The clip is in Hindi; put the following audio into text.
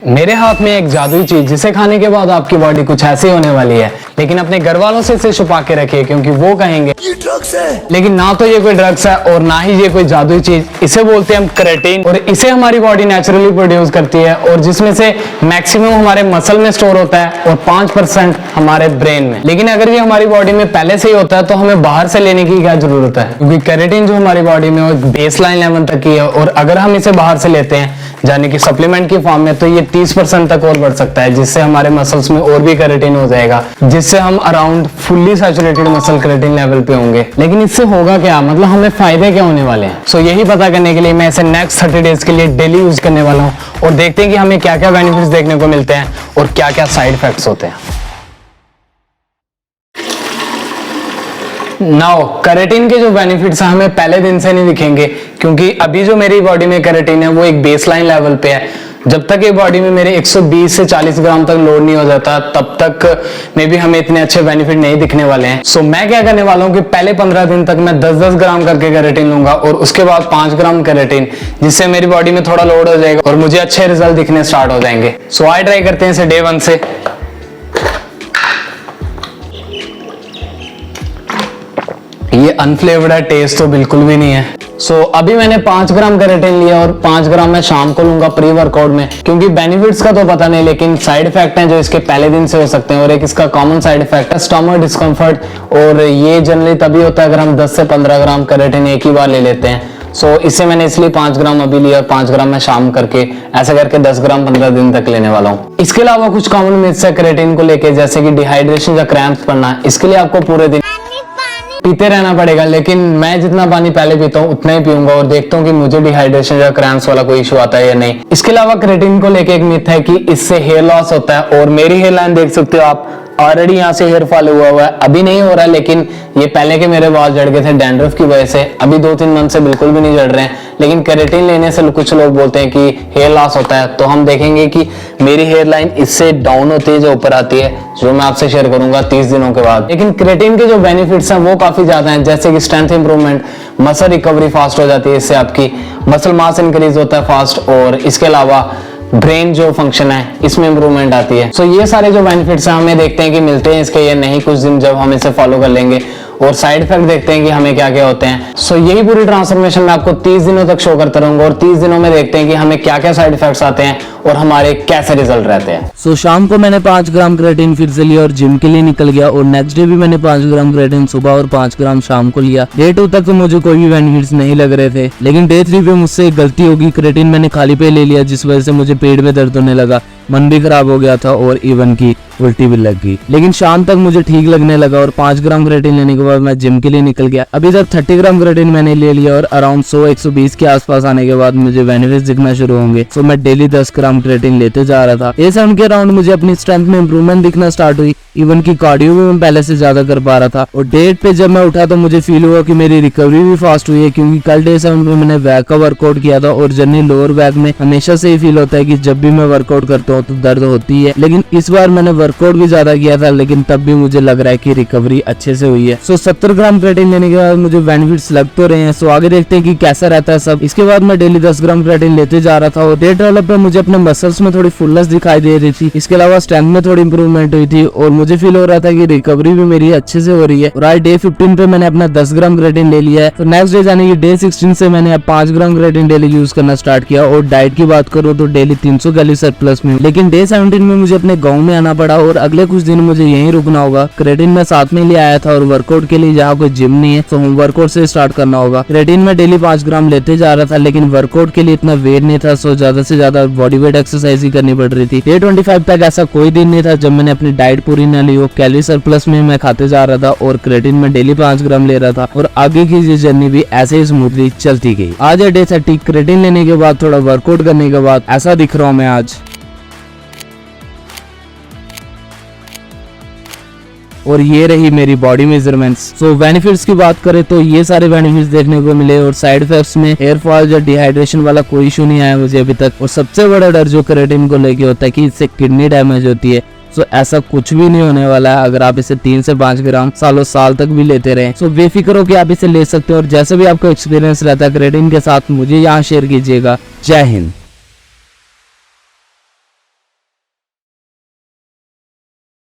मेरे हाथ में एक जादुई चीज जिसे खाने के बाद आपकी बॉडी कुछ ऐसी होने वाली है, लेकिन अपने घर वालों से इसे छुपा के रखिए क्योंकि वो कहेंगे ये ड्रग्स है। लेकिन ना तो ये कोई ड्रग्स है और ना ही ये कोई जादुई चीज। इसे बोलते हैं हम केराटिन और इसे हमारी बॉडी नेचुरली प्रोड्यूस करती है और जिसमें से मैक्सिमम हमारे मसल में स्टोर होता है और 5% हमारे ब्रेन में। लेकिन अगर ये हमारी बॉडी में पहले से ही होता है तो हमें बाहर से लेने की क्या जरूरत है, क्योंकि केराटिन जो हमारी बॉडी में वो बेसलाइन लेवल तक की है और अगर हम इसे बाहर से लेते हैं यानी कि सप्लीमेंट की फॉर्म में तो ये 30% तक और बढ़ सकता है, जिससे हमारे मसल्स में और भी केराटिन हो जाएगा, जिससे हम around fully saturated muscle keratin level पे होंगे। लेकिन इससे होगा क्या, मतलब हमें फायदे क्या होने वाले हैं। सो यही पता करने के लिए मैं इसे नेक्स्ट 30 डेज के लिए डेली यूज करने वाला हूँ और देखते हैं कि हमें क्या क्या बेनिफिट्स देखने को मिलते हैं और क्या क्या साइड इफेक्ट्स होते हैं। नाउ केराटिन के जो बेनिफिट्स हैं हमें पहले दिन से नहीं दिखेंगे, क्योंकि अभी जो मेरी बॉडी में केराटिन है वो एक बेसलाइन लेवल पे है। जब तक ये बॉडी में मेरे 120 से 40 ग्राम तक लोड नहीं हो जाता तब तक में भी हमें इतने अच्छे बेनिफिट नहीं दिखने वाले हैं। सो मैं क्या करने वाला हूँ कि पहले 15 दिन तक मैं 10-10 ग्राम करके केराटिन लूंगा और उसके बाद 5 ग्राम केराटिन, जिससे मेरी बॉडी में थोड़ा लोड हो जाएगा और मुझे अच्छे रिजल्ट दिखने स्टार्ट हो जाएंगे। सो आइए ट्राई करते हैं इसे डे 1 से। ये अनफ्लेवर्ड है, टेस्ट तो बिल्कुल भी नहीं है। सो अभी मैंने 5 ग्राम केराटिन लिया और 5 ग्राम मैं शाम को लूंगा प्री वर्कआउट में, क्योंकि बेनिफिट्स का तो पता नहीं लेकिन साइड इफेक्ट हैं जो इसके पहले दिन से हो सकते हैं। और एक इसका कॉमन साइड इफेक्ट है स्टमक डिस्कम्फर्ट, और ये जनरली तभी होता है अगर हम 10 से 15 ग्राम केराटिन एक ही बार ले लेते हैं। सो इससे मैंने इसलिए 5 ग्राम अभी लिया और 5 ग्राम मैं शाम करके ऐसा करके 10 ग्राम 15 दिन तक लेने वाला हूँ। इसके अलावा कुछ कॉमन मिथ्स है केराटिन को लेके, जैसे कि डिहाइड्रेशन या क्रैम्प्स पड़ना। इसके लिए आपको पूरे दिन पीते रहना पड़ेगा, लेकिन मैं जितना पानी पहले पीता हूँ उतना ही पीऊंगा और देखता हूँ कि मुझे डिहाइड्रेशन या क्रैम्प्स वाला कोई इशू आता है या नहीं। इसके अलावा केराटिन को लेके एक मिथ है कि इससे हेयर लॉस होता है, और मेरी हेयर लाइन देख सकते हो आप, ऑलरेडी यहाँ से हेयर फॉल हुआ है। अभी नहीं हो रहा है, लेकिन ये पहले के मेरे बाल झड़ गए थे डैंड्रफ की वजह से, अभी 2-3 मंथ से बिल्कुल भी नहीं झड़ रहे हैं। लेकिन केराटिन लेने से कुछ लोग बोलते हैं कि हेयर लॉस होता है, तो हम देखेंगे कि मेरी हेयर लाइन इससे डाउन होती है जो ऊपर आती है, जो मैं आपसे शेयर करूंगा 30 दिनों के बाद। लेकिन केराटिन के जो बेनिफिट्स हैं वो काफी ज्यादा हैं, जैसे कि strength improvement, muscle recovery fast हो जाती है, इससे आपकी मसल मास इंक्रीज होता है फास्ट, और इसके अलावा ब्रेन जो फंक्शन है इसमें इंप्रूवमेंट आती है। सो ये सारे जो बेनिफिट्स हैं हमें देखते हैं कि मिलते हैं इसके या नहीं कुछ दिन जब हम इसे फॉलो कर लेंगे, और साइड इफेक्ट देखते हैं कि हमें क्या क्या होते हैं। सो यही पूरी ट्रांसफॉर्मेशन मैं आपको 30 दिनों तक शो करता रहूंगा और 30 दिनों में देखते हैं कि हमें क्या क्या साइड इफेक्ट्स आते हैं और हमारे कैसे रिजल्ट रहते हैं। सो शाम को मैंने 5 ग्राम केराटिन फिर से लिया और जिम के लिए निकल गया, और नेक्स्ट डे भी मैंने 5 ग्राम केराटिन सुबह और 5 ग्राम शाम को लिया। डे 2 तक तो मुझे कोई भी बेनिफिट्स नहीं लग रहे थे, लेकिन डे 3 पे मुझसे एक गलती होगी, केराटिन मैंने खाली पे ले लिया जिस वजह से मुझे पेट में दर्द होने लगा, मन भी खराब हो गया था और इवन की उल्टी भी लग गई। लेकिन शाम तक मुझे ठीक लगने लगा और 5 ग्राम केराटिन लेने के बाद मैं जिम के लिए निकल गया। अभी तक 30 ग्राम केराटिन मैंने ले लिया और अराउंड 100-120 के आसपास आने के बाद मुझे बेनिफिट्स दिखना शुरू होंगे। सो मैं डेली 10 ग्राम केराटिन लेते जा रहा था। ये साउंड के अराउंड मुझे अपनी स्ट्रेंथ में इंप्रूवमेंट दिखना स्टार्ट हुई, इवन की कार्डियो भी मैं पहले से ज्यादा कर पा रहा था। और डेट पे जब मैं उठा तो मुझे फील हुआ कि मेरी रिकवरी भी फास्ट हुई है, क्योंकि कल डे 7 में मैंने बैक का वर्कआउट किया था और जनरली लोअर बैक में हमेशा से ही फील होता है कि जब भी मैं वर्कआउट करता हूँ तो दर्द होती है, लेकिन इस बार मैंने वर्कआउट भी ज्यादा किया था लेकिन तब भी मुझे लग रहा है कि रिकवरी अच्छे से हुई है। सो 70 ग्राम केराटिन लेने के बाद मुझे बेनिफिट्स लग तो रहे हैं। सो आगे देखते हैं कि कैसा रहता है सब। इसके बाद मैं डेली 10 ग्राम केराटिन लेते जा रहा था और डे 12 पे मुझे अपने मसल्स में थोड़ी फुलनेस दिखाई दे रही थी। इसके अलावा स्ट्रेंथ में थोड़ी इंप्रूवमेंट हुई थी और मुझे फील हो रहा था कि रिकवरी भी मेरी अच्छे से हो रही है। और आज डे 15 पे मैंने अपना 10 ग्राम केराटिन ले लिया है। तो नेक्स्ट डे यानी कि डे 16 से मैंने अब 5 ग्राम केराटिन डेली यूज करना स्टार्ट किया। और डाइट की बात करूँ तो डेली 300 कैलोरी सरप्लस में, लेकिन डे 17 में मुझे अपने गाँव में आना पड़ा और अगले कुछ दिन मुझे यहीं रुकना होगा। केराटिन मैं साथ में ले आया था और वर्कआउट के लिए जहाँ कोई जिम नहीं है तो हम वर्कआउट से स्टार्ट करना होगा। केराटिन में डेली 5 ग्राम लेते जा रहा था, लेकिन वर्कआउट के लिए इतना वेट नहीं था, सो ज्यादा से ज्यादा बॉडी वेट एक्सरसाइज ही करनी पड़ रही थी। डे 25 तक ऐसा कोई दिन नहीं था जब मैंने अपनी डाइट पूरी न ली हो। कैलोरी सरप्लस में मैं खाते जा रहा था और केराटिन में डेली 5 ग्राम ले रहा था और आगे की ये जर्नी भी ऐसे ही स्मूथली चलती गई। आज है डे 30। केराटिन लेने के बाद थोड़ा वर्कआउट करने के बाद ऐसा दिख रहा हूँ मैं आज। और ये रही मेरी बॉडी मेजरमेंट्स। सो बेनिफिट्स की बात करें तो ये सारे बेनिफिट्स देखने को मिले और साइड इफेक्ट्स में हेयर फॉल या डिहाइड्रेशन वाला कोई इशू नहीं आया मुझे अभी तक। और सबसे बड़ा डर जो केराटिन को लेके होता है कि इससे किडनी डैमेज होती है। सो ऐसा कुछ भी नहीं होने वाला है अगर आप इसे 3 से 5 ग्राम सालों साल तक भी लेते रहे। सो बेफिक्र हो कि आप इसे ले सकते हो और जैसे भी आपका एक्सपीरियंस रहता है केराटिन के साथ मुझे यहाँ शेयर कीजिएगा। जय हिंद।